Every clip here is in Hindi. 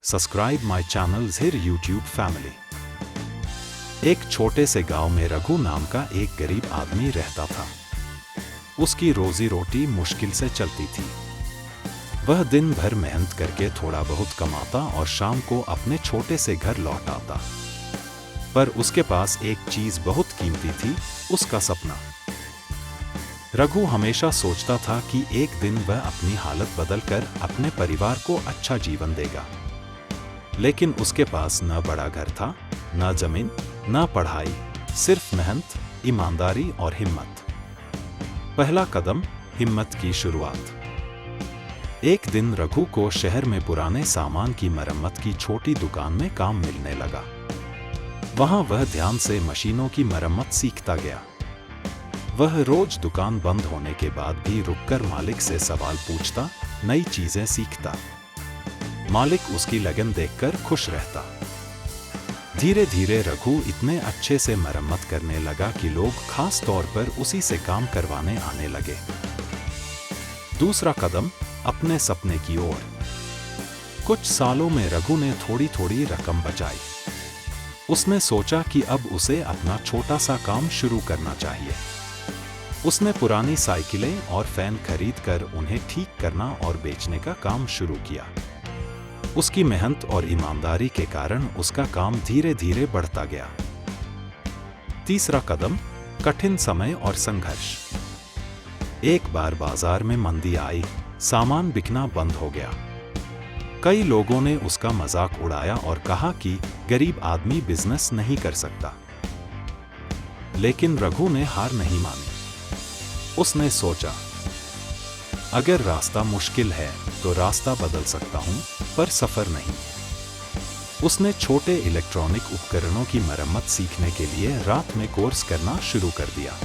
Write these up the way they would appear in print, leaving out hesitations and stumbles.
Subscribe my channels here YouTube family। एक छोटे से गांव में रघु नाम का एक गरीब आदमी रहता था। उसकी रोजी रोटी मुश्किल से चलती थी। वह दिन भर मेहनत करके थोड़ा बहुत कमाता और शाम को अपने छोटे से घर लौट आता। पर उसके पास एक चीज बहुत कीमती थी, उसका सपना। रघु हमेशा सोचता था कि एक दिन वह अपनी हालत बदलकर अपने परिवार को अच्छा जीवन देगा। लेकिन उसके पास न बड़ा घर था, न जमीन, न पढ़ाई, सिर्फ मेहनत, ईमानदारी और हिम्मत। पहला कदम, हिम्मत की शुरुआत। एक दिन रघु को शहर में पुराने सामान की मरम्मत की छोटी दुकान में काम मिलने लगा। वहां वह ध्यान से मशीनों की मरम्मत सीखता गया। वह रोज दुकान बंद होने के बाद भी रुककर मालिक से सवाल पूछता, नई चीजें सीखता। मालिक उसकी लगन देखकर खुश रहता। धीरे धीरे रघु इतने अच्छे से मरम्मत करने लगा कि लोग खास तौर पर उसी से काम करवाने आने लगे। दूसरा कदम, अपने सपने की ओर। कुछ सालों में रघु ने थोड़ी थोड़ी रकम बचाई। उसने सोचा कि अब उसे अपना छोटा सा काम शुरू करना चाहिए। उसने पुरानी साइकिलें और फैन खरीदकर उन्हें ठीक करना और बेचने का काम शुरू किया। उसकी मेहनत और ईमानदारी के कारण उसका काम धीरे धीरे बढ़ता गया। तीसरा कदम, कठिन समय और संघर्ष। एक बार बाजार में मंदी आई, सामान बिकना बंद हो गया। कई लोगों ने उसका मजाक उड़ाया और कहा कि गरीब आदमी बिजनेस नहीं कर सकता। लेकिन रघु ने हार नहीं मानी। उसने सोचा, अगर रास्ता मुश्किल है तो रास्ता बदल सकता हूं, पर सफर नहीं। उसने छोटे इलेक्ट्रॉनिक उपकरणों की मरम्मत सीखने के लिए रात में कोर्स करना शुरू कर दिया।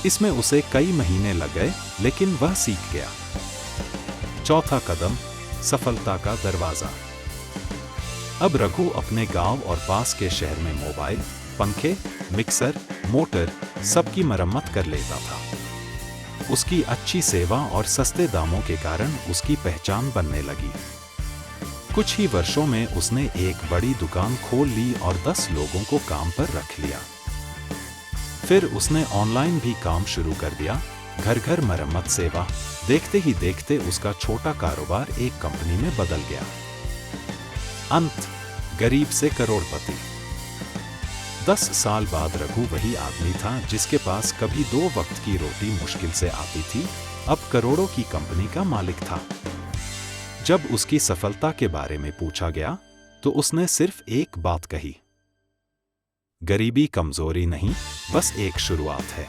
इसमें उसे कई महीने लग गए, लेकिन वह सीख गया। चौथा कदम, सफलता का दरवाजा। अब रघु अपने गांव और पास के शहर में मोबाइल, पंखे, मिक्सर, मोटर सबकी मरम्मत कर लेता था। उसकी अच्छी सेवा और सस्ते दामों के कारण उसकी पहचान बनने लगी। कुछ ही वर्षों में उसने एक बड़ी दुकान खोल ली और 10 लोगों को काम पर रख लिया। फिर उसने ऑनलाइन भी काम शुरू कर दिया, घर घर मरम्मत सेवा। देखते ही देखते उसका छोटा कारोबार एक कंपनी में बदल गया। अंत, गरीब से करोड़पति। 10 साल बाद रघु वही आदमी था जिसके पास कभी 2 वक्त की रोटी मुश्किल से आती थी, अब करोड़ों की कंपनी का मालिक था। जब उसकी सफलता के बारे में पूछा गया तो उसने सिर्फ एक बात कही, गरीबी कमजोरी नहीं, बस एक शुरुआत है।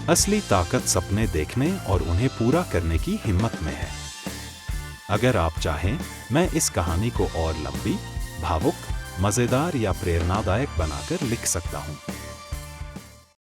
असली ताकत सपने देखने और उन्हें पूरा करने की हिम्मत में है। अगर आप चाहें, मैं इस कहानी को और लंबी, भावुक, मजेदार या प्रेरणादायक बनाकर लिख सकता हूं।